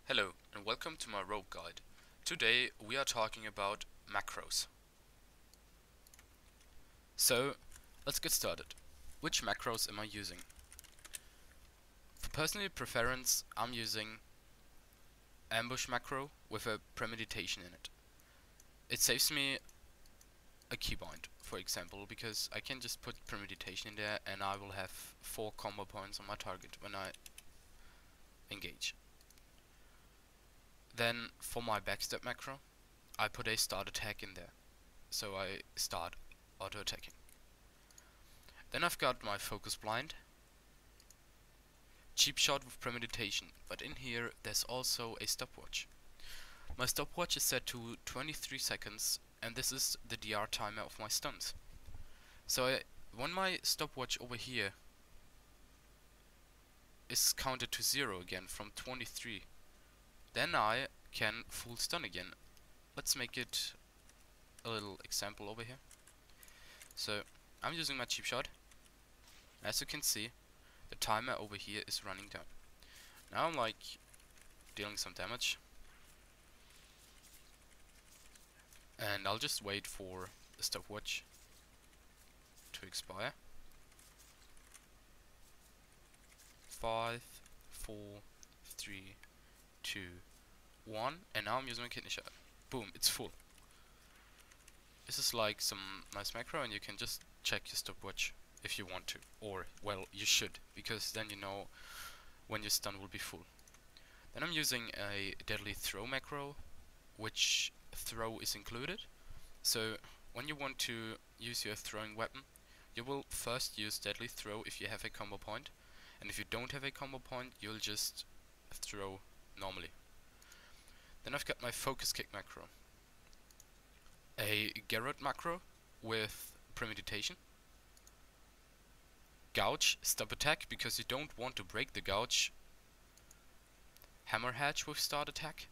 Hello and welcome to my rogue guide. Today we are talking about macros. So let's get started. Which macros am I using? For personal preference, I'm using ambush macro with a premeditation in it. It saves me a keybind, for example, because I can just put premeditation in there and I will have 4 combo points on my target when I engage. Then for my backstab macro, I put a start attack in there, so I start auto attacking. Then I've got my focus blind, Cheapshot with Premeditation, but in here there's also a stopwatch. My stopwatch is set to 23 seconds and this is the DR timer of my stuns. So when my stopwatch over here is counted to 0 again from 23, then I can full stun again. Let's make it a little example over here. So I'm using my Cheapshot. As you can see, the timer over here is running down. Now I'm like dealing some damage. And I'll just wait for the stopwatch to expire. 5, 4, 3, 2, 1, and now I'm using my kidney shot. Boom, it's full. This is like some nice macro and you can just check your stopwatch if you want to, or well, you should, because then you know when your stun will be full. Then I'm using a deadly throw macro, which throw is included. So when you want to use your throwing weapon, you will first use deadly throw if you have a combo point, and if you don't have a combo point, you'll just throw normally. Then I've got my focus kick macro, a Garrote macro with Premiditation, Gouge Stopattack because you don't want to break the gouge, Hemorrhage with Startattack,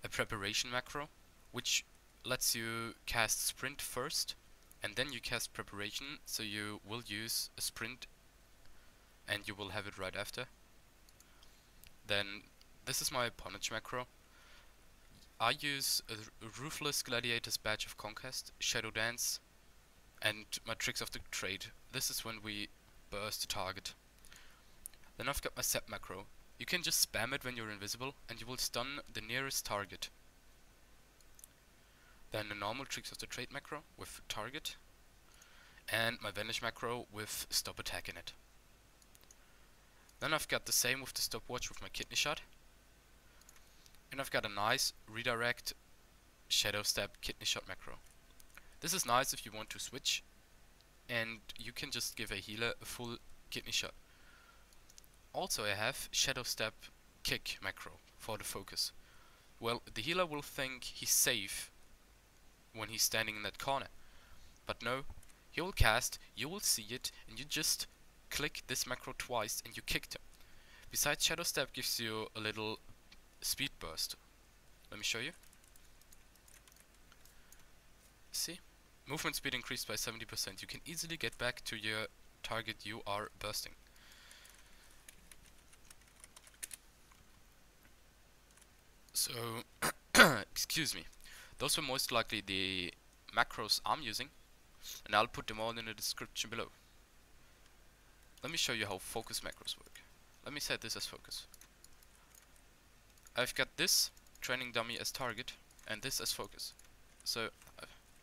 a preparation macro which lets you cast sprint first and then you cast preparation, so you will use a sprint and you will have it right after. Then this is my punch macro. I use a Ruthless Gladiator's Badge of Conquest, Shadow Dance, and my Tricks of the Trade. This is when we burst the target. Then I've got my set macro. You can just spam it when you're invisible and you will stun the nearest target. Then the normal Tricks of the Trade macro with target, and my vanish macro with stop attack in it. Then I've got the same with the stopwatch with my kidney shot. And I've got a nice redirect shadow step kidney shot macro. This is nice if you want to switch and you can just give a healer a full kidney shot. Also I have shadow step kick macro for the focus. Well, the healer will think he's safe when he's standing in that corner, but no, he will cast, you will see it, and you just click this macro twice and you kicked him. Besides, shadow step gives you a little speed burst. Let me show you. See? Movement speed increased by 70%. You can easily get back to your target you are bursting. So, excuse me. Those were most likely the macros I'm using, and I'll put them all in the description below. Let me show you how focus macros work. Let me set this as focus. I've got this training dummy as target and this as focus. So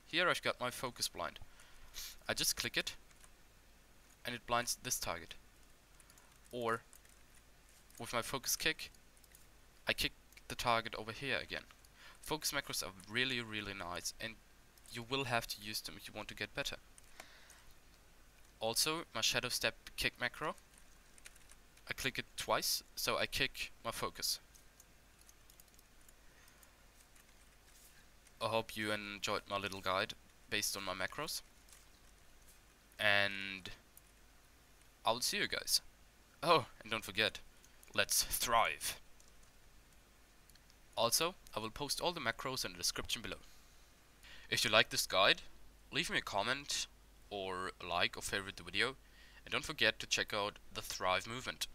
here I've got my focus blind. I just click it and it blinds this target. Or with my focus kick, I kick the target over here again. Focus macros are really nice and you will have to use them if you want to get better. Also my shadow step kick macro, I click it twice, so I kick my focus. I hope you enjoyed my little guide based on my macros, and I'll see you guys. Oh, and don't forget, let's thrive. Also, I will post all the macros in the description below. If you like this guide, leave me a comment or a like or favorite the video, and don't forget to check out the Thrive movement.